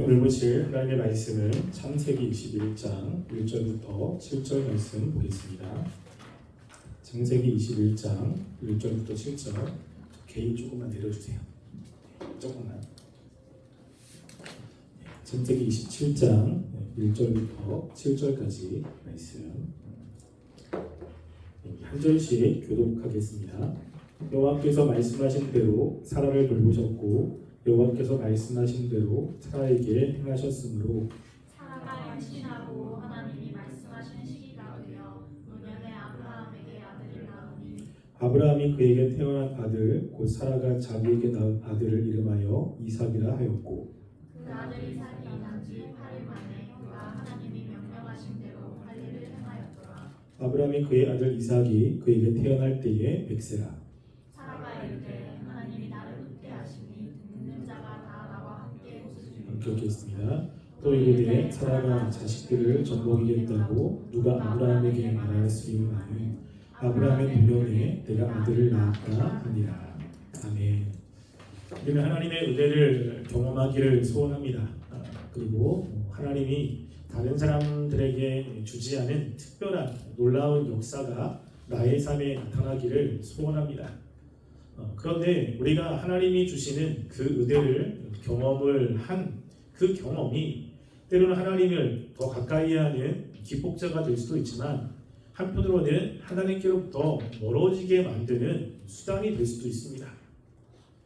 오늘 보실 하나님의 말씀은 창세기 21장 1절부터 7절 말씀 보겠습니다. 창세기 21장 1절부터 7절 개인 조금만 내려주세요. 조금만. 창세기 27장 1절부터 7절까지 말씀 한 절씩 교독하겠습니다. 여호와께서 말씀하신 대로 사라를 돌보셨고 여호와께서 말씀하신 대로 사라에게 행하셨으므로 사라가 임신하고 하나님이 말씀하신 시기가 되어 노년에 아브라함에게 아들을 낳으니 아브라함이 그에게 태어난 아들 곧 사라가 자기에게 낳은 아들을 이름하여 이삭이라 하였고 그 아들 이삭이 난 지 8일 만에 그가 하나님이 명령하신 대로 할 일을 행하였더라. 아브라함이 그의 아들 이삭이 그에게 태어날 때에 백세라. 사라가 이르되 하나님이 나를 흑대하시니 듣는 자가 다 나와 함께 웃으리로다. 기억했습니다. 또 이르되 사라가 자식들을 젖먹이겠다고 누가 아브라함에게 말하였으리마는 아브라함의 노년에 내가 아들을 낳았다 하니라. 아멘. 우리는 하나님의 은혜를 경험하기를 소원합니다. 그리고 하나님이 다른 사람들에게 주지 않은 특별한 놀라운 역사가 나의 삶에 나타나기를 소원합니다. 그런데 우리가 하나님이 주시는 그 은혜를 경험을 한 그 경험이 때로는 하나님을 더 가까이 하는 기폭제가 될 수도 있지만 한편으로는 하나님께로부터 멀어지게 만드는 수단이 될 수도 있습니다.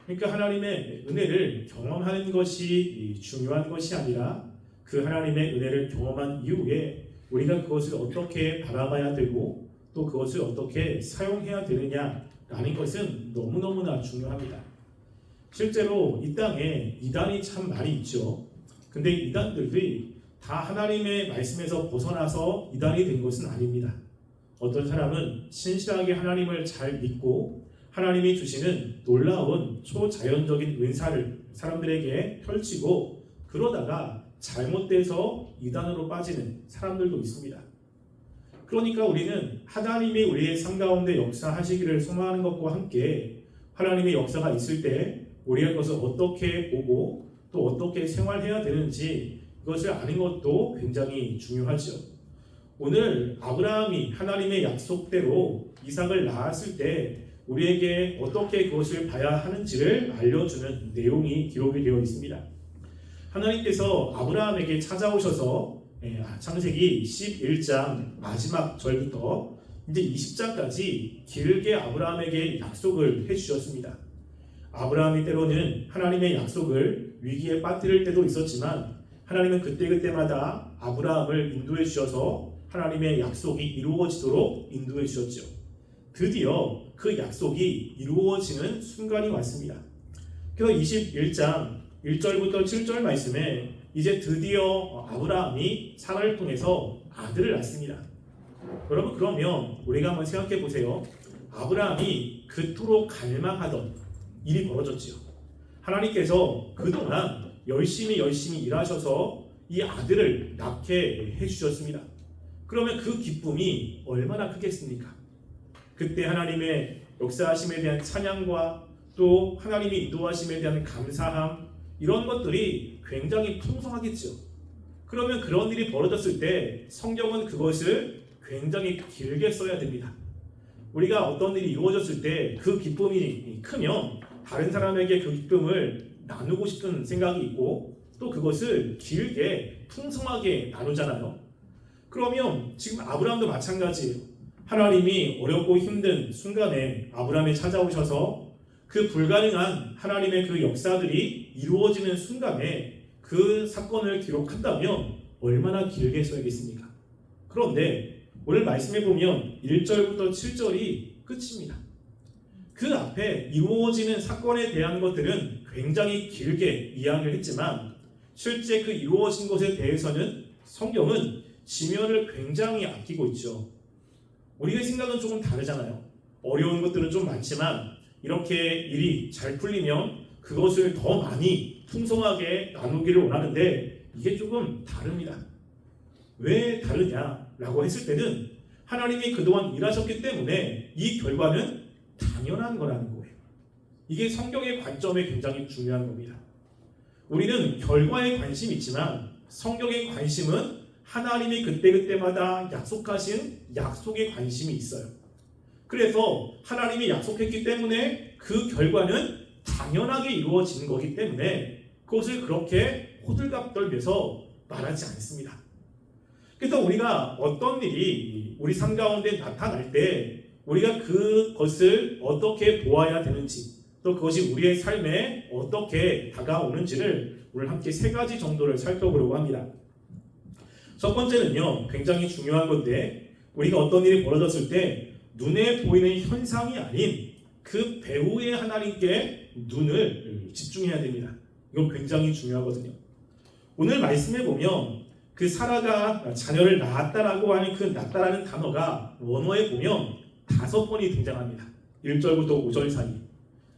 그러니까 하나님의 은혜를 경험하는 것이 중요한 것이 아니라 그 하나님의 은혜를 경험한 이후에 우리가 그것을 어떻게 바라봐야 되고 또 그것을 어떻게 사용해야 되느냐라는 것은 너무너무나 중요합니다. 실제로 이 땅에 이단이 참 많이 있죠. 근데 이단들이 다 하나님의 말씀에서 벗어나서 이단이 된 것은 아닙니다. 어떤 사람은 신실하게 하나님을 잘 믿고 하나님이 주시는 놀라운 초자연적인 은사를 사람들에게 펼치고 그러다가 잘못돼서 이단으로 빠지는 사람들도 있습니다. 그러니까 우리는 하나님이 우리의 삶 가운데 역사하시기를 소망하는 것과 함께 하나님의 역사가 있을 때 우리가 그것을 어떻게 보고 또 어떻게 생활해야 되는지 이것을 아는 것도 굉장히 중요하죠. 오늘 아브라함이 하나님의 약속대로 이삭을 낳았을 때 우리에게 어떻게 그것을 봐야 하는지를 알려주는 내용이 기록이 되어 있습니다. 하나님께서 아브라함에게 찾아오셔서 창세기 11장 마지막 절부터 이제 20장까지 길게 아브라함에게 약속을 해주셨습니다. 아브라함이 때로는 하나님의 약속을 위기에 빠뜨릴 때도 있었지만 하나님은 그때그때마다 아브라함을 인도해 주셔서 하나님의 약속이 이루어지도록 인도해 주셨죠. 드디어 그 약속이 이루어지는 순간이 왔습니다. 그래서 21장 1절부터 7절 말씀에 이제 드디어 아브라함이 사라를 통해서 아들을 낳습니다. 여러분 그러면 우리가 한번 생각해 보세요. 아브라함이 그토록 갈망하던 일이 벌어졌지요. 하나님께서 그동안 열심히 일하셔서 이 아들을 낳게 해주셨습니다. 그러면 그 기쁨이 얼마나 크겠습니까? 그때 하나님의 역사하심에 대한 찬양과 또 하나님이 인도하심에 대한 감사함 이런 것들이 굉장히 풍성하겠죠. 그러면 그런 일이 벌어졌을 때 성경은 그것을 굉장히 길게 써야 됩니다. 우리가 어떤 일이 이루어졌을 때 그 기쁨이 크면 다른 사람에게 그 기쁨을 나누고 싶은 생각이 있고 또 그것을 길게 풍성하게 나누잖아요. 그러면 지금 아브라함도 마찬가지예요. 하나님이 어렵고 힘든 순간에 아브라함에 찾아오셔서 그 불가능한 하나님의 그 역사들이 이루어지는 순간에 그 사건을 기록한다면 얼마나 길게 써야겠습니까? 그런데 오늘 말씀해 보면 1절부터 7절이 끝입니다. 그 앞에 이루어지는 사건에 대한 것들은 굉장히 길게 이야기를 했지만 실제 그 이루어진 것에 대해서는 성경은 지면을 굉장히 아끼고 있죠. 우리의 생각은 조금 다르잖아요. 어려운 것들은 좀 많지만 이렇게 일이 잘 풀리면 그것을 더 많이 풍성하게 나누기를 원하는데 이게 조금 다릅니다. 왜 다르냐라고 했을 때는 하나님이 그동안 일하셨기 때문에 이 결과는 당연한 거라는 거예요. 이게 성경의 관점에 굉장히 중요한 겁니다. 우리는 결과에 관심이 있지만 성경의 관심은 하나님이 그때그때마다 약속하신 약속에 관심이 있어요. 그래서 하나님이 약속했기 때문에 그 결과는 당연하게 이루어지는 거기 때문에 그것을 그렇게 호들갑 떨면서 말하지 않습니다. 그래서 우리가 어떤 일이 우리 삶 가운데 나타날 때 우리가 그것을 어떻게 보아야 되는지, 또 그것이 우리의 삶에 어떻게 다가오는지를 오늘 함께 세 가지 정도를 살펴보려고 합니다. 첫 번째는요, 굉장히 중요한 건데, 우리가 어떤 일이 벌어졌을 때 눈에 보이는 현상이 아닌 그 배후의 하나님께 눈을 집중해야 됩니다. 이건 굉장히 중요하거든요. 오늘 말씀에 보면 그 사라가 자녀를 낳았다라고 하는 그 낳다라는 단어가 원어에 보면 5번이 등장합니다. 1절부터 5절 사이.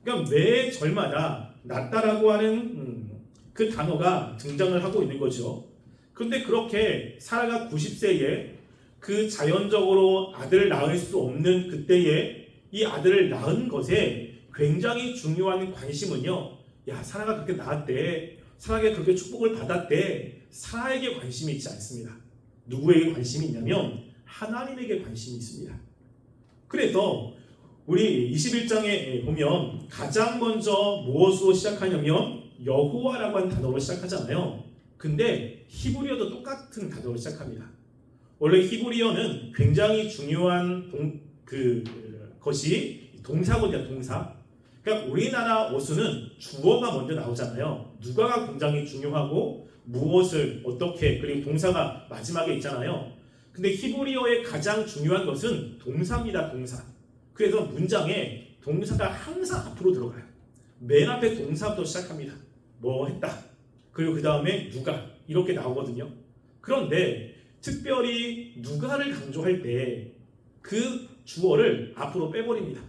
그러니까 매 절마다 낳다라고 하는 그 단어가 등장을 하고 있는 거죠. 그런데 그렇게 사라가 90세에 그 자연적으로 아들을 낳을 수 없는 그때에 이 아들을 낳은 것에 굉장히 중요한 관심은요, 야, 사라가 그렇게 낳았대, 사라에게 그렇게 축복을 받았대, 사라에게 관심이 있지 않습니다. 누구에게 관심이 있냐면 하나님에게 관심이 있습니다. 그래서 우리 21장에 보면 가장 먼저 무엇으로 시작하냐면 여호와라고 하는 단어로 시작하잖아요. 근데 히브리어도 똑같은 단어로 시작합니다. 원래 히브리어는 굉장히 중요한 것이 동사거든요. 동사. 그러니까 우리나라 어수는 주어가 먼저 나오잖아요. 누가가 굉장히 중요하고 무엇을 어떻게, 그리고 동사가 마지막에 있잖아요. 근데 히브리어의 가장 중요한 것은 동사입니다. 동사. 그래서 문장에 동사가 항상 앞으로 들어가요. 맨 앞에 동사부터 시작합니다. 뭐 했다. 그리고 그 다음에 누가, 이렇게 나오거든요. 그런데 특별히 누가를 강조할 때 그 주어를 앞으로 빼버립니다.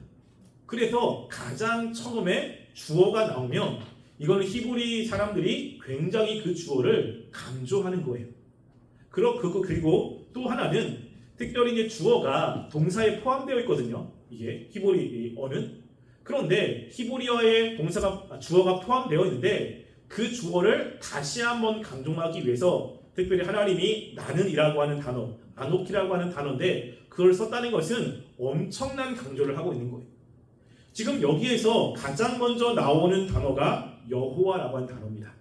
그래서 가장 처음에 주어가 나오면 이거는 히브리 사람들이 굉장히 그 주어를 강조하는 거예요. 그리고 또 하나는 특별히 이제 주어가 동사에 포함되어 있거든요. 이게 히브리어는. 그런데 히브리어의 주어가 포함되어 있는데 그 주어를 다시 한번 강조하기 위해서 특별히 하나님이 나는이라고 하는 단어, 아노키라고 하는 단어인데 그걸 썼다는 것은 엄청난 강조를 하고 있는 거예요. 지금 여기에서 가장 먼저 나오는 단어가 여호와라고 하는 단어입니다.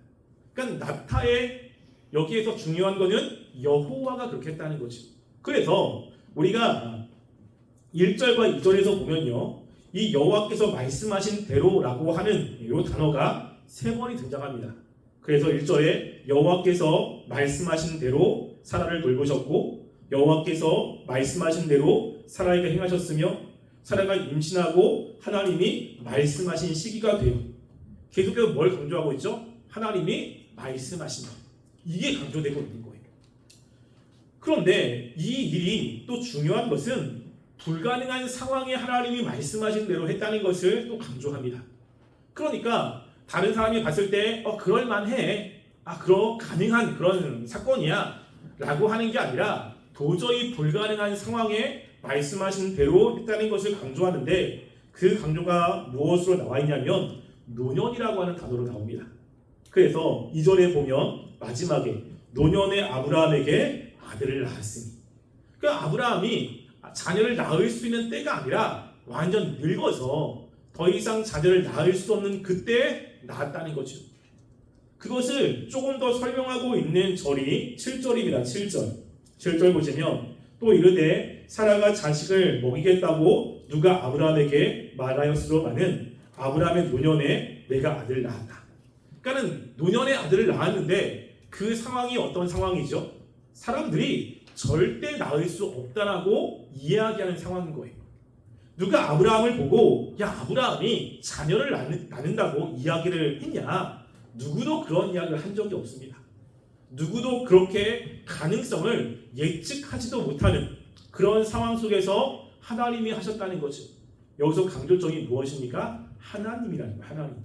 그러니까 나타에 여기에서 중요한 거는 여호와가 그렇게 했다는 거죠. 그래서 우리가 1절과 2절에서 보면요, 이 여호와께서 말씀하신 대로라고 하는 이 단어가 3번이 등장합니다. 그래서 1절에 여호와께서 말씀하신 대로 사라를 돌보셨고, 여호와께서 말씀하신 대로 사라에게 행하셨으며, 사라가 임신하고 하나님이 말씀하신 시기가 되어. 계속해서 뭘 강조하고 있죠? 하나님이 말씀하신다. 이게 강조되고 있는 거예요. 그런데 이 일이 또 중요한 것은 불가능한 상황에 하나님이 말씀하신 대로 했다는 것을 또 강조합니다. 그러니까 다른 사람이 봤을 때 그럴만해, 가능한 그런 사건이야 라고 하는 게 아니라 도저히 불가능한 상황에 말씀하신 대로 했다는 것을 강조하는데, 그 강조가 무엇으로 나와 있냐면 노년이라고 하는 단어로 나옵니다. 그래서 2절에 보면 마지막에 노년의 아브라함에게 아들을 낳았으니, 그러니까 아브라함이 자녀를 낳을 수 있는 때가 아니라 완전 늙어서 더 이상 자녀를 낳을 수 없는 그때에 낳았다는 거죠. 그것을 조금 더 설명하고 있는 절이 7절입니다. 7절 보시면 또 이르되 사라가 자식을 먹이겠다고 누가 아브라함에게 말하였으로마는 아브라함의 노년에 내가 아들을 낳았다. 그러니까는 노년에 아들을 낳았는데 그 상황이 어떤 상황이죠? 사람들이 절대 낳을 수 없다라고 이야기하는 상황인 거예요. 누가 아브라함을 보고 야, 아브라함이 자녀를 낳는다고 이야기를 했냐? 누구도 그런 이야기를 한 적이 없습니다. 누구도 그렇게 가능성을 예측하지도 못하는 그런 상황 속에서 하나님이 하셨다는 거죠. 여기서 강조점이 무엇입니까? 하나님이라는 거예요. 하나님.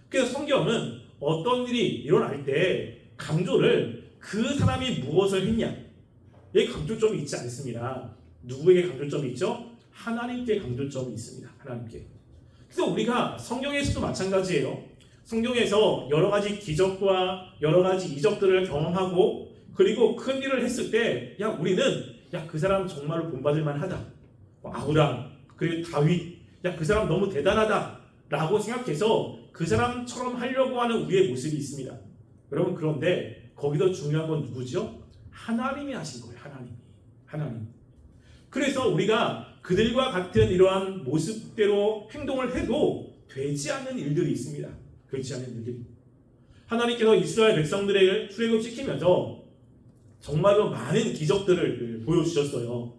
그래서 성경은 어떤 일이 일어날 때 강조를 그 사람이 무엇을 했냐, 에 강조점이 있지 않습니다. 누구에게 강조점이 있죠? 하나님께 강조점이 있습니다. 하나님께. 그래서 우리가 성경에서도 마찬가지예요. 성경에서 여러 가지 기적과 여러 가지 이적들을 경험하고 그리고 큰 일을 했을 때 우리는 그 사람 정말로 본받을 만하다. 아브라함 그리고 다윗 그 사람 너무 대단하다 라고 생각해서 그 사람처럼 하려고 하는 우리의 모습이 있습니다. 여러분, 그런데 거기서 중요한 건 누구죠? 하나님이 하신 거예요. 하나님. 그래서 우리가 그들과 같은 이러한 모습대로 행동을 해도 되지 않는 일들이 있습니다. 되지 않는 일들이. 하나님께서 이스라엘 백성들을 출애굽시키면서 정말로 많은 기적들을 보여주셨어요.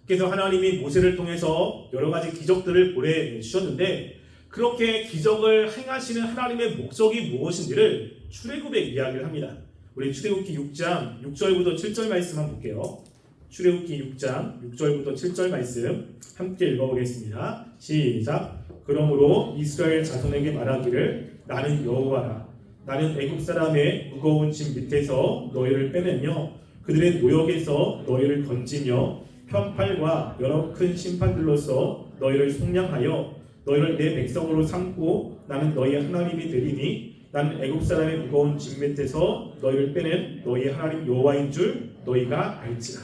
그래서 하나님이 모세를 통해서 여러 가지 기적들을 보내주셨는데 그렇게 기적을 행하시는 하나님의 목적이 무엇인지를 출애굽에 이야기를 합니다. 우리 출애굽기 6장 6절부터 7절 말씀 한번 볼게요. 출애굽기 6장 6절부터 7절 말씀 함께 읽어보겠습니다. 시작. 그러므로 이스라엘 자손에게 말하기를 나는 여호와라. 나는 애굽 사람의 무거운 짐 밑에서 너희를 빼내며 그들의 노역에서 너희를 건지며 편팔과 여러 큰 심판들로서 너희를 속량하여 너희를 내 백성으로 삼고 나는 너희의 하나님이 되리니 나는 애굽 사람의 무거운 짐 밑에서 너희를 빼낸 너희의 하나님 여호와인 줄 너희가 알지라.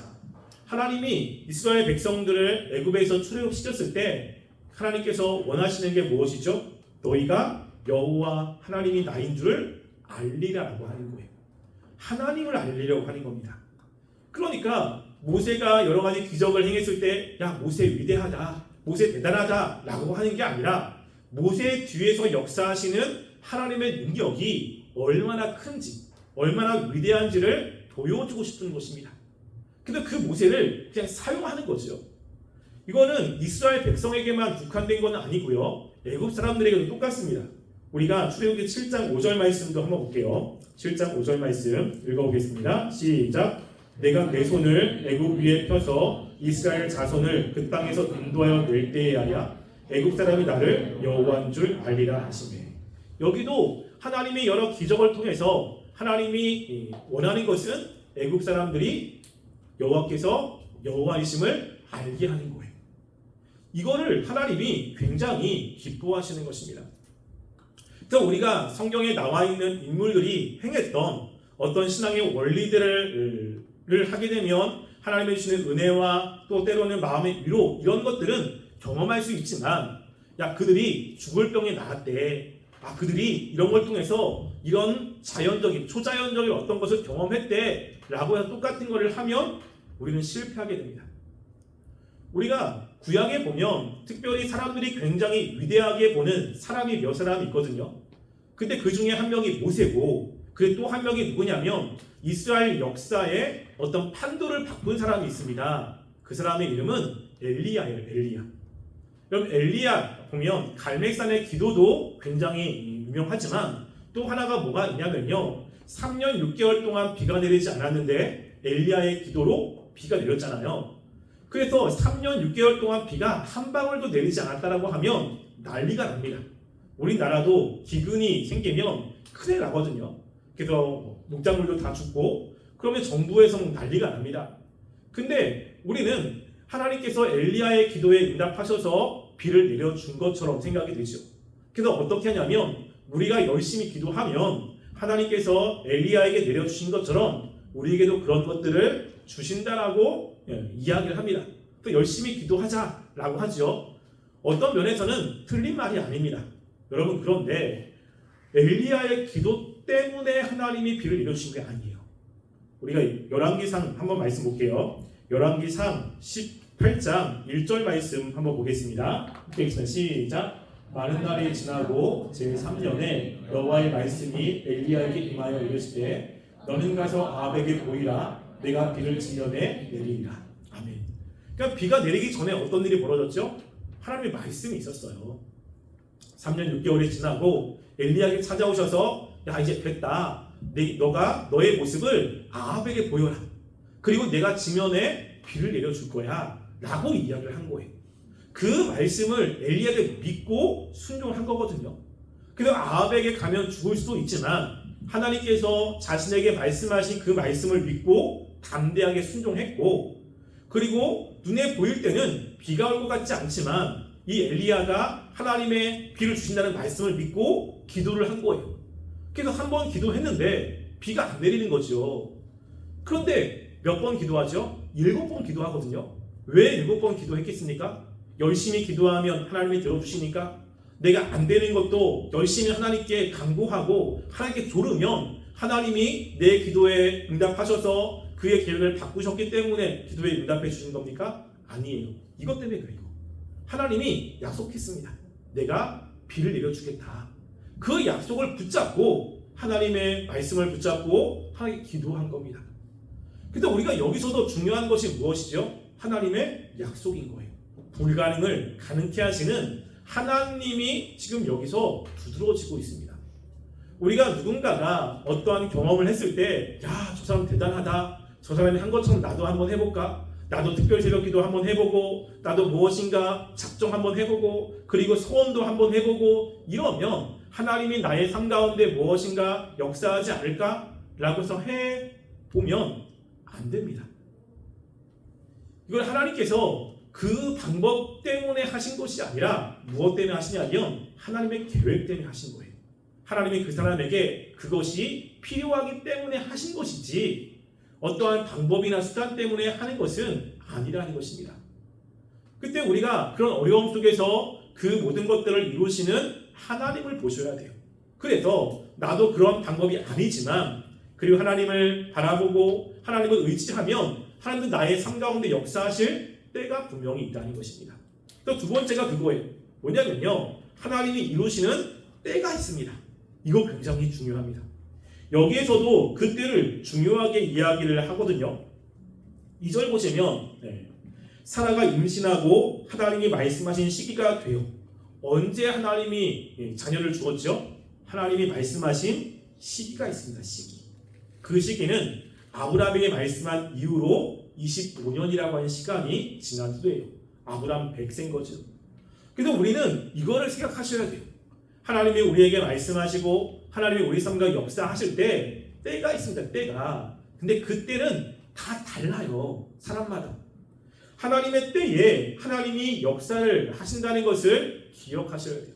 하나님이 이스라엘 백성들을 애굽에서 출애굽시켰을 때 하나님께서 원하시는 게 무엇이죠? 너희가 여호와 하나님이 나인 줄을 알리라고 하는 거예요. 하나님을 알리려고 하는 겁니다. 그러니까 모세가 여러 가지 기적을 행했을 때 모세 위대하다, 모세 대단하다 라고 하는 게 아니라 모세 뒤에서 역사하시는 하나님의 능력이 얼마나 큰지, 얼마나 위대한지를 보여주고 싶은 것입니다. 근데 그 모세를 그냥 사용하는 거죠. 이거는 이스라엘 백성에게만 국한된 건 아니고요. 애굽 사람들에게도 똑같습니다. 우리가 출애굽기 7장 5절 말씀도 한번 볼게요. 7장 5절 말씀 읽어보겠습니다. 시작. 내가 내 손을 애굽 위에 펴서 이스라엘 자손을 그 땅에서 인도하여 낼 때에야 애굽 사람이 나를 여호와인 줄 알리라 하시매. 여기도 하나님의 여러 기적을 통해서 하나님이 원하는 것은 애굽 사람들이 여호와께서 여호와이심을 알게 하는 거예요. 이거를 하나님이 굉장히 기뻐하시는 것입니다. 그래서 우리가 성경에 나와 있는 인물들이 행했던 어떤 신앙의 원리들을 하게 되면 하나님의 주시는 은혜와 또 때로는 마음의 위로 이런 것들은 경험할 수 있지만 그들이 죽을 병에 나았대. 그들이 이런 걸 통해서 이런 자연적인 초자연적인 어떤 것을 경험했대 라고 해서 똑같은 것을 하면 우리는 실패하게 됩니다. 우리가 구약에 보면 특별히 사람들이 굉장히 위대하게 보는 사람이 몇 사람이 있거든요. 근데 그 중에 한 명이 모세고 그리고 또 한 명이 누구냐면 이스라엘 역사에 어떤 판도를 바꾼 사람이 있습니다. 그 사람의 이름은 엘리야예요. 엘리야. 여러분, 엘리야 보면 갈멜산의 기도도 굉장히 유명하지만 또 하나가 뭐가 있냐면요, 3년 6개월 동안 비가 내리지 않았는데 엘리야의 기도로 비가 내렸잖아요. 그래서 3년 6개월 동안 비가 한 방울도 내리지 않았다라고 하면 난리가 납니다. 우리나라도 기근이 생기면 큰일 나거든요. 그래서 농작물도 다 죽고 그러면 정부에서 난리가 납니다. 근데 우리는 하나님께서 엘리야의 기도에 응답하셔서 비를 내려준 것처럼 생각이 되죠. 그래서 어떻게 하냐면 우리가 열심히 기도하면 하나님께서 엘리야에게 내려주신 것처럼 우리에게도 그런 것들을 주신다라고 이야기를 합니다. 또 열심히 기도하자라고 하죠. 어떤 면에서는 틀린 말이 아닙니다. 여러분, 그런데 엘리야의 기도 때문에 하나님이 비를 내려주신 게 아니에요. 우리가 열왕기상 한번 말씀 볼게요. 열왕기상 18장 1절 말씀 한번 보겠습니다. 시작. 많은 날이 지나고 제3년에 여호와의 말씀이 엘리야에게 임하여 이르시되 너는 가서 아합에게 보이라. 내가 비를 지면에 내리리라. 아멘. 그러니까 비가 내리기 전에 어떤 일이 벌어졌죠? 하나님의 말씀이 있었어요. 3년 6개월이 지나고 엘리야에게 찾아오셔서 이제 됐다. 너가 너의 모습을 아합에게 보여라. 그리고 내가 지면에 비를 내려줄 거야 라고 이야기를 한 거예요. 그 말씀을 엘리야에게 믿고 순종한 거거든요. 그래서 아합에게 가면 죽을 수도 있지만 하나님께서 자신에게 말씀하신 그 말씀을 믿고 담대하게 순종했고, 그리고 눈에 보일 때는 비가 올 것 같지 않지만 이 엘리야가 하나님의 비를 주신다는 말씀을 믿고 기도를 한 거예요. 그래서 한 번 기도했는데 비가 안 내리는 거죠. 그런데 몇 번 기도하죠? 7번 기도하거든요. 왜 7번 기도했겠습니까? 열심히 기도하면 하나님이 들어주시니까, 내가 안 되는 것도 열심히 하나님께 간구하고 하나님께 조르면 하나님이 내 기도에 응답하셔서 그의 계획을 바꾸셨기 때문에 기도에 응답해 주신 겁니까? 아니에요. 이것 때문에 그래요. 하나님이 약속했습니다. 내가 비를 내려주겠다. 그 약속을 붙잡고 하나님의 말씀을 붙잡고 하나님께 기도한 겁니다. 그래서 우리가 여기서도 중요한 것이 무엇이죠? 하나님의 약속인 거예요. 불가능을 가능케 하시는 하나님이 지금 여기서 두드러지고 있습니다. 우리가 누군가가 어떠한 경험을 했을 때, 야, 저 사람 대단하다. 저 사람이 한 것처럼 나도 한번 해볼까? 나도 특별 새벽 기도 한번 해보고, 나도 무엇인가 작정 한번 해보고, 그리고 소원도 한번 해보고, 이러면 하나님이 나의 삶 가운데 무엇인가 역사하지 않을까? 라고 해서 해보면 안 됩니다. 이걸 하나님께서 그 방법 때문에 하신 것이 아니라 무엇 때문에 하시냐면 하나님의 계획 때문에 하신 거예요. 하나님이 그 사람에게 그것이 필요하기 때문에 하신 것이지 어떠한 방법이나 수단 때문에 하는 것은 아니라는 것입니다. 그때 우리가 그런 어려움 속에서 그 모든 것들을 이루시는 하나님을 보셔야 돼요. 그래서 나도 그런 방법이 아니지만, 그리고 하나님을 바라보고 하나님을 의지하면 하나님도 나의 삶 가운데 역사하실 때가 분명히 있다는 것입니다. 또 두 번째가 그거예요. 뭐냐면요, 하나님이 이루시는 때가 있습니다. 이거 굉장히 중요합니다. 여기에서도 그 때를 중요하게 이야기를 하거든요. 2절 보시면 사라가 임신하고 하나님이 말씀하신 시기가 돼요. 언제 하나님이 자녀를 주었죠? 하나님이 말씀하신 시기가 있습니다. 시기. 그 시기는 아브라함에게 말씀한 이후로 25년이라고 하는 시간이 지난 후에요. 아브라함 100세인 거죠. 그래서 우리는 이거를 생각하셔야 돼요. 하나님이 우리에게 말씀하시고 하나님이 우리 삶과 역사하실 때 때가 있습니다. 때가. 근데 그 때는 다 달라요. 사람마다. 하나님의 때에 하나님이 역사를 하신다는 것을 기억하셔야 돼요.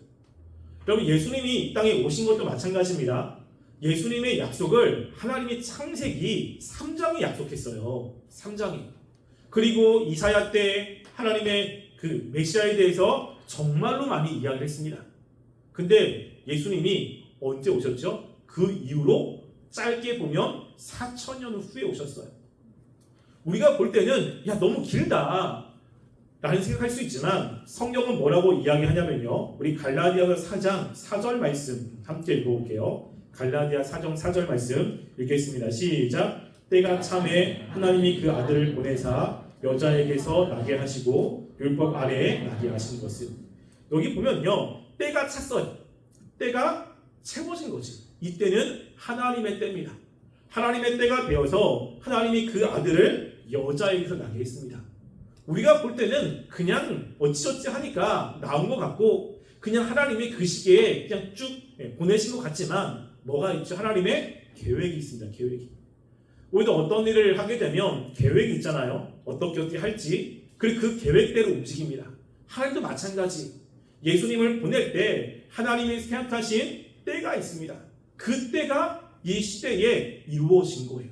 여러분, 예수님이 이 땅에 오신 것도 마찬가지입니다. 예수님의 약속을 하나님이 창세기 3장에 약속했어요. 3장이. 그리고 이사야 때 하나님의 그 메시아에 대해서 정말로 많이 이야기를 했습니다. 근데 예수님이 언제 오셨죠? 그 이후로 짧게 보면 4,000년 후에 오셨어요. 우리가 볼 때는 야, 너무 길다 라는 생각할 수 있지만 성경은 뭐라고 이야기하냐면요, 우리 갈라디아서 4장 4절 말씀 함께 읽어볼게요. 갈라디아 4장 4절 말씀 읽겠습니다. 시작. 때가 참에 하나님이 그 아들을 보내사 여자에게서 나게 하시고 율법 아래에 나게 하신 것을. 여기 보면요, 때가 찼어요. 때가 채워진 거지. 이때는 하나님의 때입니다. 하나님의 때가 되어서 하나님이 그 아들을 여자에게서 나게 했습니다. 우리가 볼 때는 그냥 어찌저찌 하니까 나온 것 같고 그냥 하나님이 그 시기에 그냥 쭉 보내신 것 같지만 뭐가 있죠? 하나님의 계획이 있습니다. 계획이. 우리도 어떤 일을 하게 되면 계획이 있잖아요. 어떻게 할지. 그리고 그 계획대로 움직입니다. 하나님도 마찬가지. 예수님을 보낼 때 하나님이 생각하신 때가 있습니다. 그 때가 이 시대에 이루어진 거예요.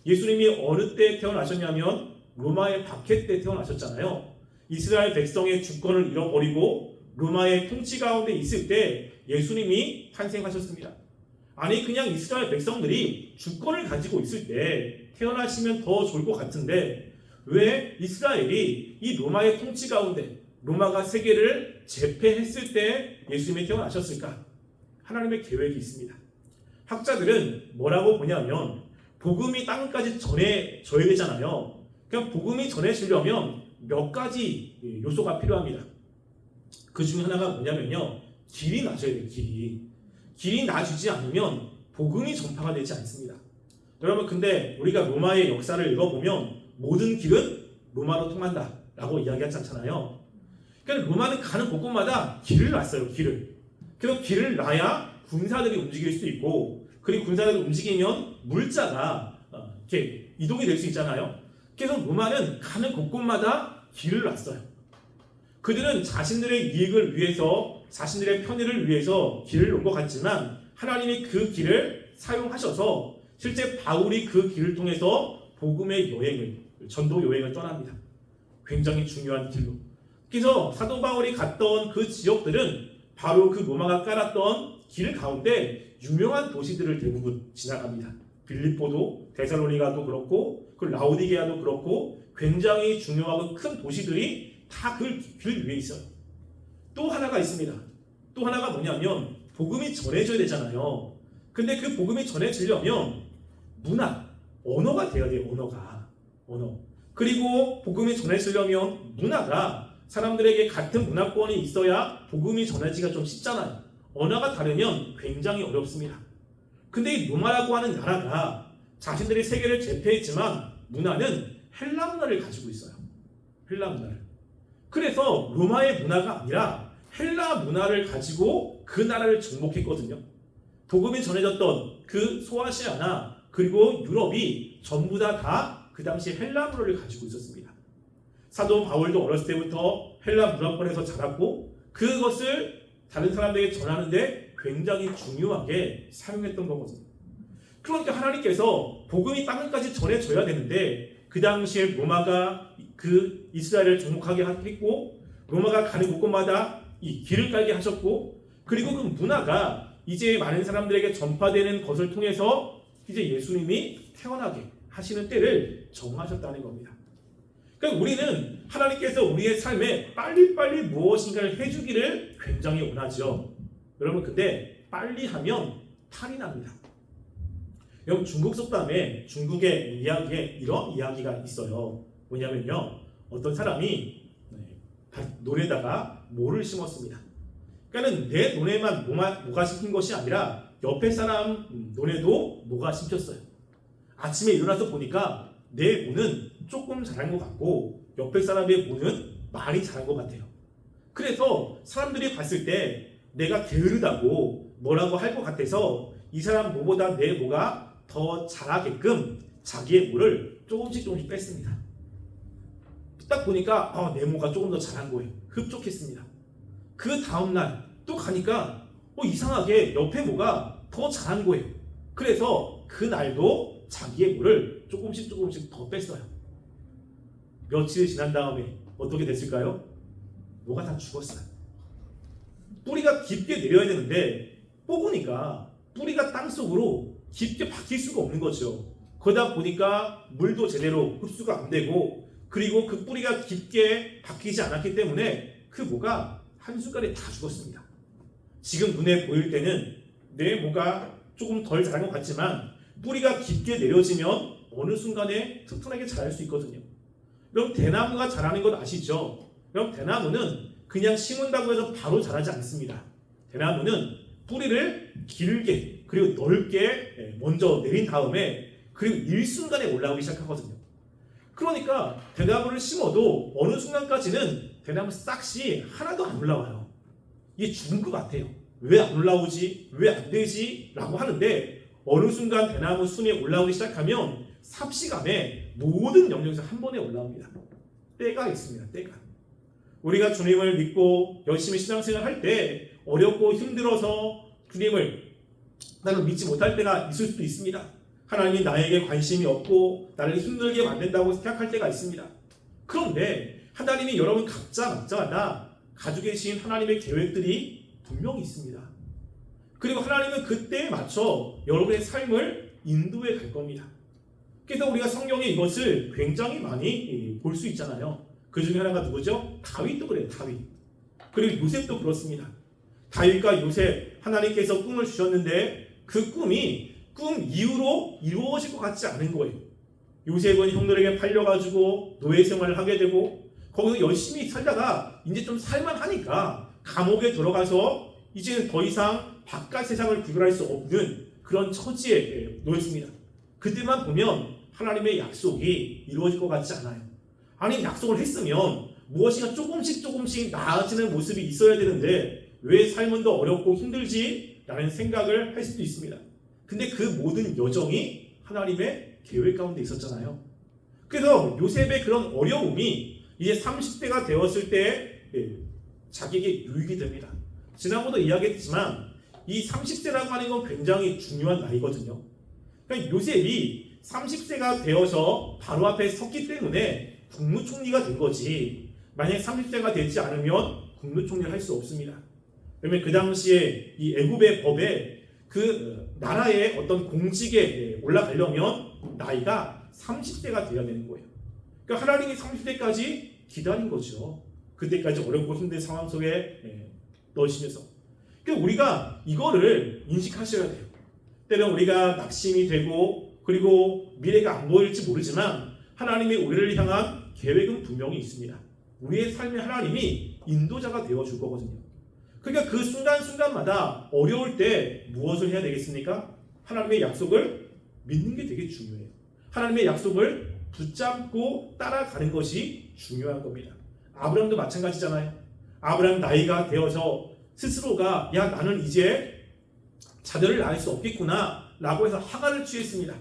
예수님이 어느 때 태어나셨냐면 로마의 박해 때 태어나셨잖아요. 이스라엘 백성의 주권을 잃어버리고 로마의 통치 가운데 있을 때 예수님이 탄생하셨습니다. 아니, 그냥 이스라엘 백성들이 주권을 가지고 있을 때 태어나시면 더 좋을 것 같은데 왜 이스라엘이 이 로마의 통치 가운데 로마가 세계를 제패했을 때 예수님이 태어나셨을까? 하나님의 계획이 있습니다. 학자들은 뭐라고 보냐면 복음이 땅까지 전해져야 되잖아요. 그냥 복음이 전해지려면 몇 가지 요소가 필요합니다. 그 중에 하나가 뭐냐면요, 길이 나셔야 돼요. 길이 나주지 않으면 복음이 전파가 되지 않습니다. 여러분, 근데 우리가 로마의 역사를 읽어보면 모든 길은 로마로 통한다 라고 이야기하지 않잖아요. 그러니까 로마는 가는 곳곳마다 길을 놨어요. 그래서 길을 놔야 군사들이 움직일 수 있고, 그리고 군사들이 움직이면 물자가 이렇게 이동이 될 수 있잖아요. 그래서 로마는 가는 곳곳마다 길을 놨어요. 그들은 자신들의 이익을 위해서, 자신들의 편의를 위해서 길을 놓은 것 같지만 하나님이 그 길을 사용하셔서 실제 바울이 그 길을 통해서 복음의 여행을, 전도 여행을 떠납니다. 굉장히 중요한 길로. 그래서 사도 바울이 갔던 그 지역들은 바로 그 로마가 깔았던 길 가운데 유명한 도시들을 대부분 지나갑니다. 빌립보도, 데살로니가도 그렇고, 그 라오디게아도 그렇고, 굉장히 중요하고 큰 도시들이 다 그 길 위에 있어요. 또 하나가 있습니다. 또 하나가 뭐냐면 복음이 전해져야 되잖아요. 근데 그 복음이 전해지려면 문화, 언어가 돼야 돼요. 언어. 그리고 복음이 전해지려면 문화가 사람들에게 같은 문화권이 있어야 복음이 전해지기가 좀 쉽잖아요. 언어가 다르면 굉장히 어렵습니다. 근데 이 로마라고 하는 나라가 자신들이 세계를 제패했지만 문화는 헬라 문화를 가지고 있어요. 헬라 문화를. 그래서 로마의 문화가 아니라 헬라 문화를 가지고 그 나라를 정복했거든요. 복음이 전해졌던 그 소아시아나 그리고 유럽이 전부 다 그 당시 헬라 문화를 가지고 있었습니다. 사도 바울도 어렸을 때부터 헬라 문화권에서 자랐고 그것을 다른 사람들에게 전하는데 굉장히 중요하게 사용했던 거거든요. 그러니까 하나님께서 복음이 땅끝까지 전해져야 되는데 그 당시에 로마가 그 이스라엘을 정복하게 했고 로마가 가는 곳곳마다 이 길을 깔게 하셨고 그리고 그 문화가 이제 많은 사람들에게 전파되는 것을 통해서 이제 예수님이 태어나게 하시는 때를 정하셨다는 겁니다. 그러니까 우리는 하나님께서 우리의 삶에 빨리빨리 무엇인가를 해주기를 굉장히 원하죠. 여러분 근데 빨리 하면 탈이 납니다. 여러분 중국 속담에 중국의 이야기에 이런 이야기가 있어요. 뭐냐면요. 어떤 사람이 논에다가 모를 심었습니다. 그러니까 내 논에만 모가 심힌 것이 아니라 옆에 사람 논에도 모가 심혔어요. 아침에 일어나서 보니까 내 모는 조금 자란 것 같고 옆에 사람의 모는 많이 자란 것 같아요. 그래서 사람들이 봤을 때 내가 게으르다고 뭐라고 할 것 같아서 이 사람 모보다 내 모가 더 자라게끔 자기의 모를 조금씩 뺐습니다. 딱 보니까 내 모가 조금 더 자란 거예요. 흡족했습니다. 그 다음날 또 가니까 이상하게 옆에 모가 더 자란 거예요. 그래서 그날도 자기의 모를 조금씩 더 뺐어요. 며칠 지난 다음에 어떻게 됐을까요? 모가 다 죽었어요. 뿌리가 깊게 내려야 되는데 뽑으니까 뿌리가 땅속으로 깊게 박힐 수가 없는 거죠. 그러다 보니까 물도 제대로 흡수가 안 되고 그리고 그 뿌리가 깊게 박히지 않았기 때문에 그 모가 한순간에 다 죽었습니다. 지금 눈에 보일 때는 내 모가 조금 덜 자란 것 같지만 뿌리가 깊게 내려지면 어느 순간에 튼튼하게 자랄 수 있거든요. 여러분 대나무가 자라는 것 아시죠? 여러분 대나무는 그냥 심은다고 해서 바로 자라지 않습니다. 대나무는 뿌리를 길게 그리고 넓게 먼저 내린 다음에 그리고 일순간에 올라오기 시작하거든요. 그러니까 대나무를 심어도 어느 순간까지는 대나무 싹이 하나도 안 올라와요. 이게 죽은 것 같아요. 왜 안 올라오지? 왜 안 되지? 라고 하는데 어느 순간 대나무 순이 올라오기 시작하면 삽시간에 모든 영역에서 한 번에 올라옵니다. 때가 있습니다. 때가. 우리가 주님을 믿고 열심히 신앙생활 할 때 어렵고 힘들어서 주님을 나는 믿지 못할 때가 있을 수도 있습니다. 하나님이 나에게 관심이 없고 나를 힘들게 만든다고 생각할 때가 있습니다. 그런데 하나님이 여러분 각자마다 가지고 계신 하나님의 계획들이 분명히 있습니다. 그리고 하나님은 그때에 맞춰 여러분의 삶을 인도해 갈 겁니다. 그래서 우리가 성경에 이것을 굉장히 많이 볼 수 있잖아요. 그 중에 하나가 누구죠? 다윗도 그래요. 다윗. 그리고 요셉도 그렇습니다. 다윗과 요셉 하나님께서 꿈을 주셨는데 그 꿈이 꿈 이후로 이루어질 것 같지 않은 거예요. 요셉은 형들에게 팔려가지고 노예 생활을 하게 되고 거기서 열심히 살다가 이제 좀 살만하니까 감옥에 들어가서 이제는 더 이상 바깥 세상을 구별할 수 없는 그런 처지에 놓였습니다. 그때만 보면 하나님의 약속이 이루어질 것 같지 않아요. 아니 약속을 했으면 무엇인가 조금씩 나아지는 모습이 있어야 되는데 왜 삶은 더 어렵고 힘들지? 라는 생각을 할 수도 있습니다. 근데 그 모든 여정이 하나님의 계획 가운데 있었잖아요. 그래서 요셉의 그런 어려움이 이제 30대가 되었을 때 자기에게 유익이 됩니다. 지난번도 이야기했지만 이 30세라고 하는 건 굉장히 중요한 나이거든요. 그러니까 요셉이 30세가 되어서 바로 앞에 섰기 때문에 국무총리가 된 거지. 만약에 30세가 되지 않으면 국무총리를 할 수 없습니다. 왜냐면 그 당시에 이 애굽의 법에 그 나라의 어떤 공직에 올라가려면 나이가 30세가 되어야 되는 거예요. 그러니까 하나님이 30세까지 기다린 거죠. 그때까지 어렵고 힘든 상황 속에 넣으시면서. 그러니까 우리가 이거를 인식하셔야 돼요. 때론 우리가 낙심이 되고 그리고 미래가 안 보일지 모르지만 하나님이 우리를 향한 계획은 분명히 있습니다. 우리의 삶에 하나님이 인도자가 되어줄 거거든요. 그러니까 그 순간순간마다 어려울 때 무엇을 해야 되겠습니까? 하나님의 약속을 믿는 게 되게 중요해요. 하나님의 약속을 붙잡고 따라가는 것이 중요한 겁니다. 아브라함도 마찬가지잖아요. 아브라함 나이가 되어서 스스로가 야 나는 이제 자녀를 낳을 수 없겠구나 라고 해서 화가를 취했습니다.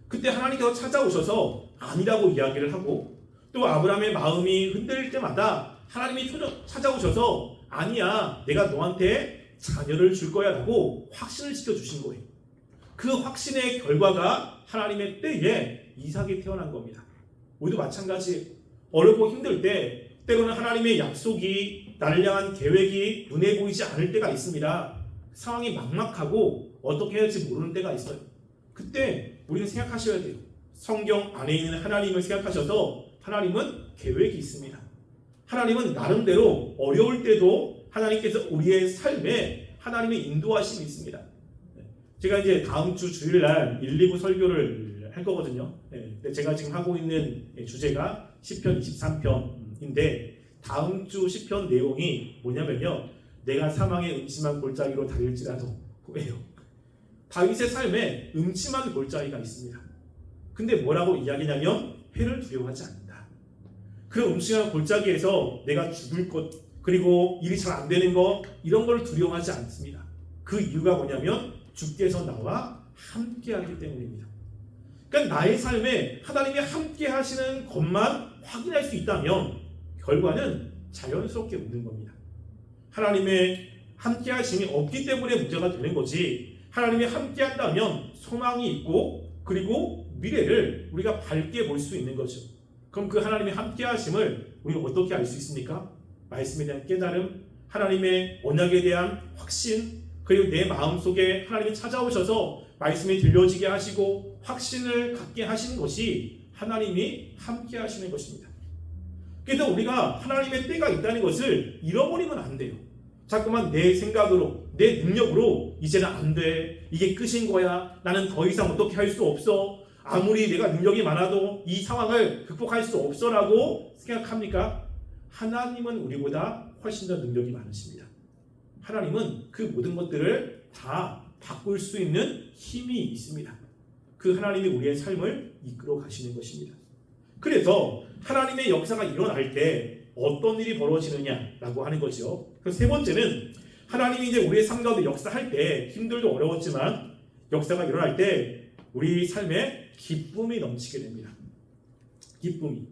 그때 하나님께서 찾아오셔서 아니라고 이야기를 하고 또 아브라함의 마음이 흔들릴 때마다 하나님이 찾아오셔서 아니야 내가 너한테 자녀를 줄 거야 라고 확신을 지켜주신 거예요. 그 확신의 결과가 하나님의 때에 이삭이 태어난 겁니다. 우리도 마찬가지예요. 어렵고 힘들 때 때로는 하나님의 약속이 나를 향한 계획이 눈에 보이지 않을 때가 있습니다. 상황이 막막하고 어떻게 해야 할지 모르는 때가 있어요. 그때 우리는 생각하셔야 돼요. 성경 안에 있는 하나님을 생각하셔서 하나님은 계획이 있습니다. 하나님은 나름대로 어려울 때도 하나님께서 우리의 삶에 하나님의 인도하심이 있습니다. 제가 이제 다음 주 주일날 1, 2부 설교를 할 거거든요. 제가 지금 하고 있는 주제가 시편 23편인데 다음 주 시편 내용이 뭐냐면요. 내가 사망의 음침한 골짜기로 다닐지라도 예요. 다윗의 삶에 음침한 골짜기가 있습니다. 근데 뭐라고 이야기냐면 해를 두려워하지 않는다. 그 음침한 골짜기에서 내가 죽을 것 그리고 일이 잘 안 되는 것 이런 걸 두려워하지 않습니다. 그 이유가 뭐냐면 주께서 나와 함께하기 때문입니다. 그러니까 나의 삶에 하나님이 함께 하시는 것만 확인할 수 있다면 결과는 자연스럽게 오는 겁니다. 하나님의 함께 하심이 없기 때문에 문제가 되는 거지 하나님이 함께 한다면 소망이 있고 그리고 미래를 우리가 밝게 볼 수 있는 거죠. 그럼 그 하나님의 함께 하심을 우리는 어떻게 알 수 있습니까? 말씀에 대한 깨달음, 하나님의 언약에 대한 확신, 그리고 내 마음속에 하나님이 찾아오셔서 말씀이 들려지게 하시고 확신을 갖게 하시는 것이 하나님이 함께 하시는 것입니다. 그래서 우리가 하나님의 때가 있다는 것을 잃어버리면 안 돼요. 자꾸만 내 생각으로 내 능력으로 이제는 안 돼. 이게 끝인 거야. 나는 더 이상 어떻게 할 수 없어. 아무리 내가 능력이 많아도 이 상황을 극복할 수 없어라고 생각합니까? 하나님은 우리보다 훨씬 더 능력이 많으십니다. 하나님은 그 모든 것들을 다 바꿀 수 있는 힘이 있습니다. 그 하나님이 우리의 삶을 이끌어 가시는 것입니다. 그래서 하나님의 역사가 일어날 때 어떤 일이 벌어지느냐라고 하는 거죠. 그래서 세 번째는 하나님이 이제 우리의 삶 가운데 역사할 때 힘들고 어려웠지만 역사가 일어날 때 우리 삶에 기쁨이 넘치게 됩니다. 기쁨이.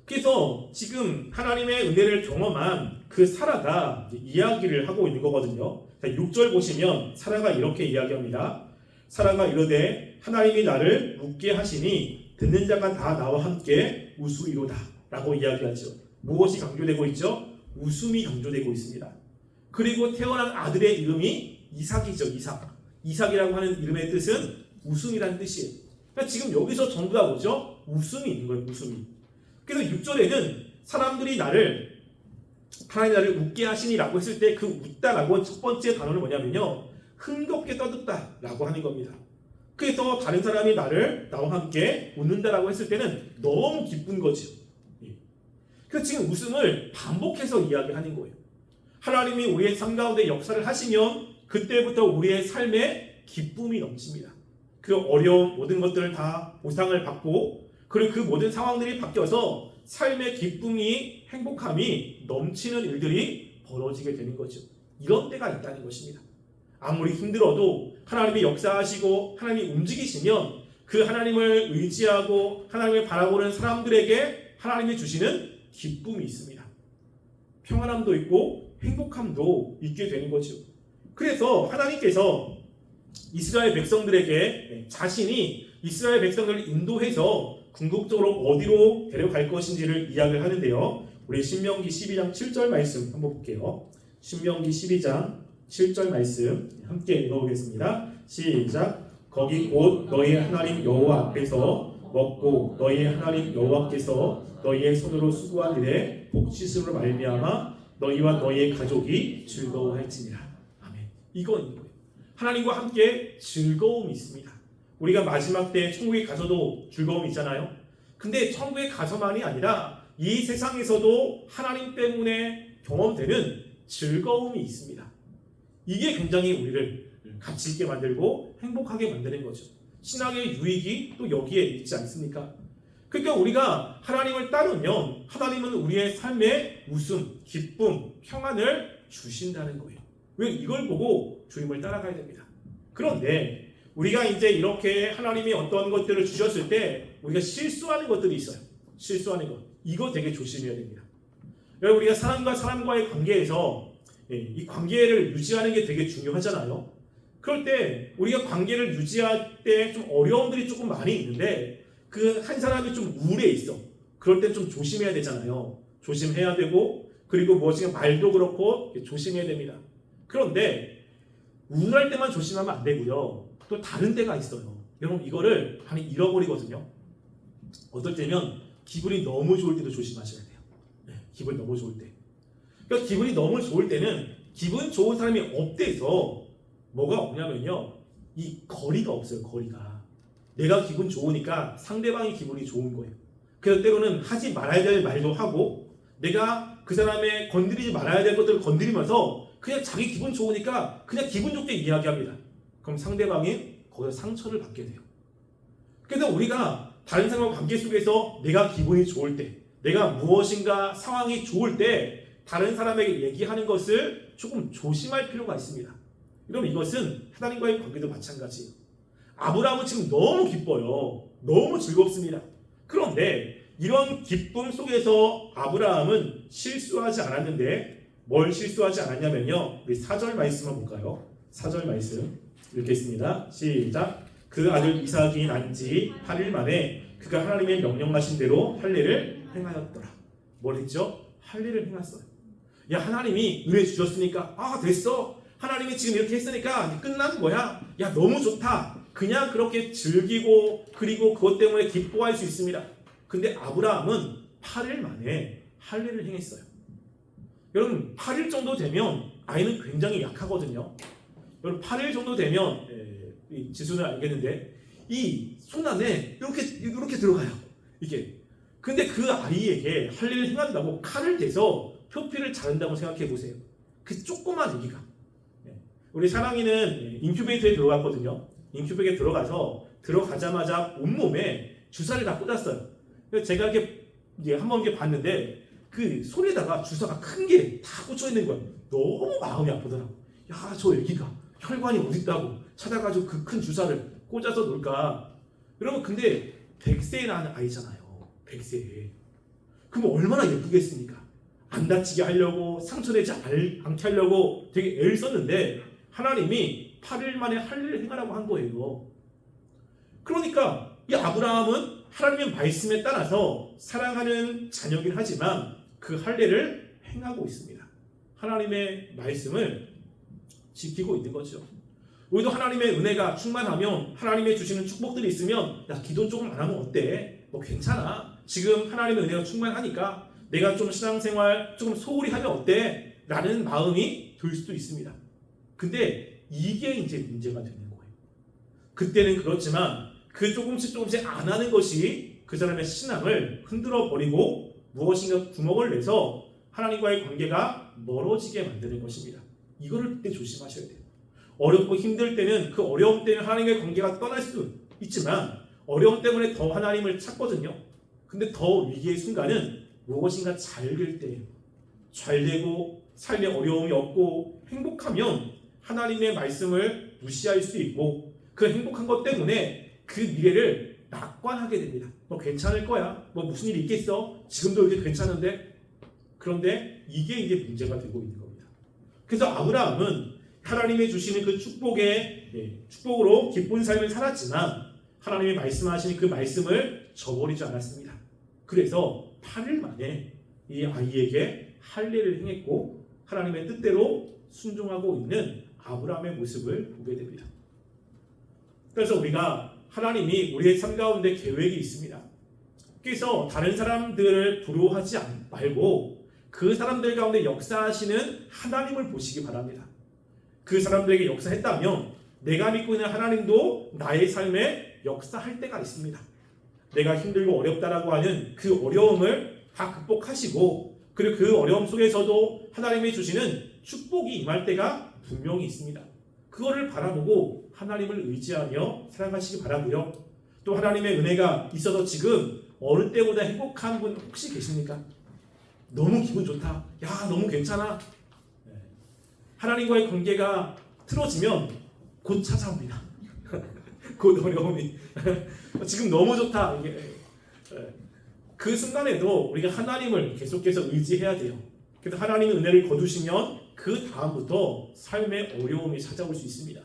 그래서 지금 하나님의 은혜를 경험한 그 사라가 이야기를 하고 있는 거거든요. 6절 보시면 사라가 이렇게 이야기합니다. 사라가 이르되 하나님이 나를 웃게 하시니 듣는 자가 다 나와 함께 웃으리로다 라고 이야기하죠. 무엇이 강조되고 있죠? 웃음이 강조되고 있습니다. 그리고 태어난 아들의 이름이 이삭이죠. 이삭이라고 하는 이름의 뜻은 웃음이라는 뜻이에요. 그러니까 지금 여기서 전부 다 뭐죠? 웃음이 있는 거예요. 웃음이. 그래서 6절에는 사람들이 하나님 나를 웃게 하시니라고 했을 때 그 웃다라고 첫 번째 단어는 뭐냐면요. 흥겹게 떠듣다라고 하는 겁니다. 그래서 다른 사람이 나와 함께 웃는다라고 했을 때는 너무 기쁜 거죠. 그래서 지금 웃음을 반복해서 이야기하는 거예요. 하나님이 우리의 삶 가운데 역사를 하시면 그때부터 우리의 삶에 기쁨이 넘칩니다. 그 어려운 모든 것들을 다 보상을 받고 그리고 그 모든 상황들이 바뀌어서 삶의 기쁨이 행복함이 넘치는 일들이 벌어지게 되는 거죠. 이런 때가 있다는 것입니다. 아무리 힘들어도 하나님이 역사하시고 하나님이 움직이시면 그 하나님을 의지하고 하나님을 바라보는 사람들에게 하나님이 주시는 기쁨이 있습니다. 평안함도 있고 행복함도 있게 되는 거죠. 그래서 하나님께서 이스라엘 백성들에게 자신이 이스라엘 백성들을 인도해서 궁극적으로 어디로 데려갈 것인지를 이야기를 하는데요. 우리 신명기 12장 7절 말씀 한번 볼게요. 신명기 12장 7절 말씀 함께 읽어보겠습니다. 시작. 거기 곧 너희의 하나님 여호와 앞에서 먹고 너희의 하나님 여호와께서 너희의 손으로 수고한 일에 복지수로 말미암아 너희와 너희의 가족이 즐거워할지니라. 아멘. 이건 거예요. 하나님과 함께 즐거움이 있습니다. 우리가 마지막 때 천국에 가서도 즐거움이 있잖아요. 근데 천국에 가서만이 아니라 이 세상에서도 하나님 때문에 경험되는 즐거움이 있습니다. 이게 굉장히 우리를 가치 있게 만들고 행복하게 만드는 거죠. 신앙의 유익이 또 여기에 있지 않습니까? 그러니까 우리가 하나님을 따르면 하나님은 우리의 삶에 웃음, 기쁨, 평안을 주신다는 거예요. 왜 이걸 보고 주님을 따라가야 됩니다. 그런데 우리가 이제 이렇게 하나님이 어떤 것들을 주셨을 때 우리가 실수하는 것들이 있어요. 실수하는 것. 이거 되게 조심해야 됩니다. 여러분 우리가 사람과 사람과의 관계에서 이 관계를 유지하는 게 되게 중요하잖아요. 그럴 때 우리가 관계를 유지할 때 좀 어려움들이 조금 많이 있는데 그 한 사람이 좀 우울해 있어. 그럴 때 좀 조심해야 되잖아요. 조심해야 되고 그리고 무엇인가 말도 그렇고 조심해야 됩니다. 그런데 우울할 때만 조심하면 안 되고요. 또 다른 때가 있어요. 여러분 이거를 많이 잃어버리거든요. 어떨 때면 기분이 너무 좋을 때도 조심하셔야 돼요. 네, 기분이 너무 좋을 때. 그러니까 기분이 너무 좋을 때는 기분 좋은 사람이 없대서 뭐가 없냐면요. 이 거리가 없어요. 거리가. 내가 기분 좋으니까 상대방이 기분이 좋은 거예요. 그래서 때로는 하지 말아야 될 말도 하고 내가 그 사람의 건드리지 말아야 될 것들을 건드리면서 그냥 자기 기분 좋으니까 그냥 기분 좋게 이야기합니다. 그럼 상대방이 거기서 상처를 받게 돼요. 그래서 우리가 다른 사람과 관계 속에서 내가 기분이 좋을 때 내가 무엇인가 상황이 좋을 때 다른 사람에게 얘기하는 것을 조금 조심할 필요가 있습니다. 여러분 이것은 하나님과의 관계도 마찬가지예요. 아브라함은 지금 너무 기뻐요. 너무 즐겁습니다. 그런데 이런 기쁨 속에서 아브라함은 실수하지 않았는데 뭘 실수하지 않았냐면요. 우리 4절 말씀을 볼까요? 4절 말씀 읽겠습니다. 시작. 그 아들 이삭이 난 지 8일 만에 그가 하나님의 명령하신 대로 할례를 행하였더라. 뭘 했죠? 할례를 행했어요. 야 하나님이 은혜 주셨으니까 아 됐어. 하나님이 지금 이렇게 했으니까 끝나는 거야. 야 너무 좋다. 그냥 그렇게 즐기고 그리고 그것 때문에 기뻐할 수 있습니다. 근데 아브라함은 8일 만에 할례를 행했어요. 여러분 8일 정도 되면 아이는 굉장히 약하거든요. 여러분 8일 정도 되면 이 지수는 알겠는데 이 손 안에 이렇게 들어가요. 이게. 근데 그 아이에게 할례를 행한다고 칼을 대서 표피를 자른다고 생각해 보세요. 그 조그만 얘기가. 우리 사랑이는 인큐베이터에 들어갔거든요. 인큐베이터에 들어가자마자 온몸에 주사를 다 꽂았어요. 그래서 제가 이렇게 한번 이렇게 봤는데 그 손에다가 주사가 큰 게 다 꽂혀 있는 거예요. 너무 마음이 아프더라고. 야, 저 애기가 혈관이 어디 있다고 찾아가지고 그 큰 주사를 꽂아서 놀까. 여러분 근데 100세에 낳은 아이잖아요. 100세에. 그럼 얼마나 예쁘겠습니까? 안 다치게 하려고 상처내지 않게 하려고 되게 애를 썼는데 하나님이 8일 만에 할례를 행하라고 한 거예요. 그러니까 이 아브라함은 하나님의 말씀에 따라서 사랑하는 자녀긴 하지만 그 할례를 행하고 있습니다. 하나님의 말씀을 지키고 있는 거죠. 우리도 하나님의 은혜가 충만하면 하나님의 주시는 축복들이 있으면 야 기도 조금 안 하면 어때? 뭐 괜찮아. 지금 하나님의 은혜가 충만하니까 내가 좀 신앙생활 조금 소홀히 하면 어때? 라는 마음이 들 수도 있습니다. 근데 이게 이제 문제가 되는 거예요. 그때는 그렇지만 그 조금씩 안 하는 것이 그 사람의 신앙을 흔들어 버리고 무엇인가 구멍을 내서 하나님과의 관계가 멀어지게 만드는 것입니다. 이거를 그때 조심하셔야 돼요. 어렵고 힘들 때는 그 어려움 때문에 하나님과의 관계가 떠날 수 있지만 어려움 때문에 더 하나님을 찾거든요. 근데 더 위기의 순간은 무엇인가 잘 될 때예요. 잘 되고 삶에 어려움이 없고 행복하면 하나님의 말씀을 무시할 수 있고 그 행복한 것 때문에 그 미래를 낙관하게 됩니다. 뭐 괜찮을 거야. 뭐 무슨 일이 있겠어. 지금도 이렇게 괜찮은데. 그런데 이게 이제 문제가 되고 있는 겁니다. 그래서 아브라함은 하나님이 주시는 그 축복으로 기쁜 삶을 살았지만 하나님이 말씀하시는 그 말씀을 저버리지 않았습니다. 그래서 8일 만에 이 아이에게 할례를 행했고 하나님의 뜻대로 순종하고 있는 아브라함의 모습을 보게 됩니다. 그래서 우리가 하나님이 우리의 삶 가운데 계획이 있습니다. 그래서 다른 사람들을 부러워하지 말고 그 사람들 가운데 역사하시는 하나님을 보시기 바랍니다. 그 사람들에게 역사했다면 내가 믿고 있는 하나님도 나의 삶에 역사할 때가 있습니다. 내가 힘들고 어렵다라고 하는 그 어려움을 다 극복하시고 그리고 그 어려움 속에서도 하나님이 주시는 축복이 임할 때가 분명히 있습니다. 그거를 바라보고 하나님을 의지하며 살아가시기 바라고요. 또 하나님의 은혜가 있어서 지금 어느 때보다 행복한 분 혹시 계십니까? 너무 기분 좋다. 야, 너무 괜찮아. 하나님과의 관계가 틀어지면 곧 찾아옵니다. 곧 어려움이. 지금 너무 좋다. 이게 그 순간에도 우리가 하나님을 계속해서 의지해야 돼요. 그래서 하나님의 은혜를 거두시면 그 다음부터 삶의 어려움이 찾아올 수 있습니다.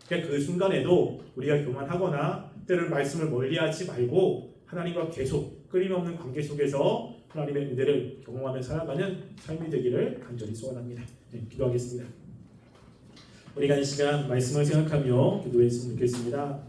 그러니까 그 순간에도 우리가 교만하거나 때를 말씀을 멀리하지 말고 하나님과 계속 끊임없는 관계 속에서 하나님의 은혜를 경험하며 살아가는 삶이 되기를 간절히 소원합니다. 기도하겠습니다. 우리가 이 시간 말씀을 생각하며 기도했으면 좋겠습니다.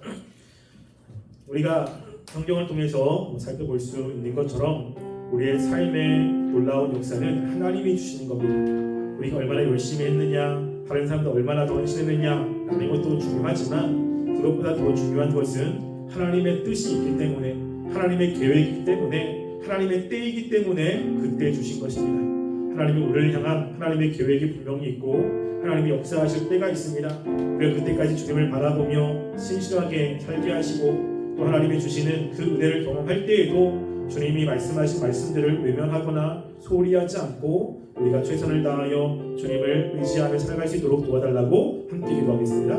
우리가 성경을 통해서 살펴볼 수 있는 것처럼 우리의 삶의 놀라운 역사는 하나님이 주시는 겁니다. 우리가 얼마나 열심히 했느냐, 다른 사람도 얼마나 더 헌신했느냐 라는 것도 중요하지만 그것보다 더 중요한 것은 하나님의 뜻이 있기 때문에, 하나님의 계획이기 때문에, 하나님의 때이기 때문에 그때 주신 것입니다. 하나님이 우리를 향한 하나님의 계획이 분명히 있고 하나님이 역사하실 때가 있습니다. 그래서 그때까지 주님을 바라보며 신실하게 살게 하시고 또 하나님이 주시는 그 은혜를 경험할 때에도 주님이 말씀하신 말씀들을 외면하거나 소홀히 하지 않고 우리가 최선을 다하여 주님을 의지하며 살아갈 수 있도록 도와달라고 함께 기도하겠습니다.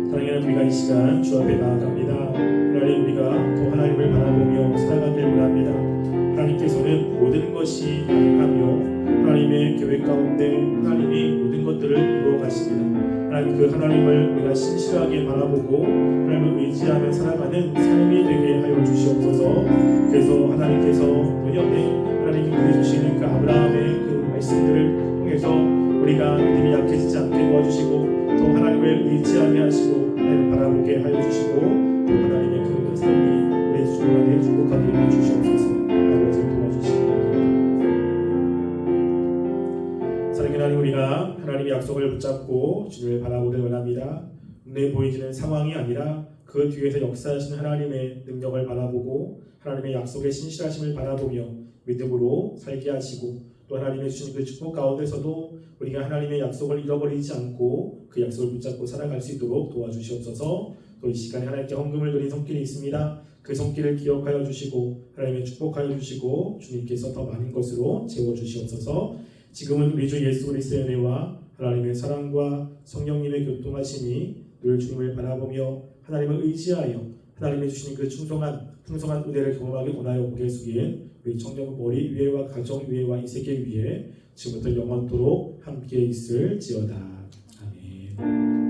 사랑하는 우리가 이 시간 주 앞에 나아갑니다. 하나님, 우리가 또 하나님을 바라보며 살아가길 원합니다. 하나님께서는 모든 것이 가능하며 하나님의 계획 가운데 하나님이 모든 것들을 이루어 가십니다. 하나님, 그 하나님을 우리가 신실하게 바라보고 하나님을 의지하며 살아가는 삶이 되게 하여 주시옵소서. 그래서 하나님께서 노년에 하나님이 보여주시는 그 아브라함의 그 말씀들을 통해서 우리가 믿음이 약해지지 않게 도와주시고 또 하나님을 의지하게 하시고 하나님을 바라보게 하여 주시고 또 하나님의 그 삶이 우리의 주님만에 축복하게 해 주시옵소서. 아버지 도와주시기 사랑하는 하나님, 우리가 하나님의 약속을 붙잡고 주님을 바라보길 원합니다. 눈에 보이지는 상황이 아니라 그 뒤에서 역사하시는 하나님의 능력을 바라보고 하나님의 약속의 신실하심을 바라보며 믿음으로 살게 하시고 또 하나님의 주신 그 축복 가운데서도 우리가 하나님의 약속을 잃어버리지 않고 그 약속을 붙잡고 살아갈 수 있도록 도와주시옵소서. 또 이 시간에 하나님께 헌금을 드린 손길이 있습니다. 그 손길을 기억하여 주시고 하나님의 축복하여 주시고 주님께서 더 많은 것으로 채워주시옵소서. 지금은 우리 주 예수 그리스도의 은혜와 하나님의 사랑과 성령님의 교통하심이 늘 주님을 바라보며 하나님을 의지하여 하나님의 주시는 그 풍성한 은혜를 경험하기 원하여 고개 숙인 우리 청년 머리 위에와 가정 위에와 이 세계 위에 지금부터 영원토록 함께 있을지어다. 아멘.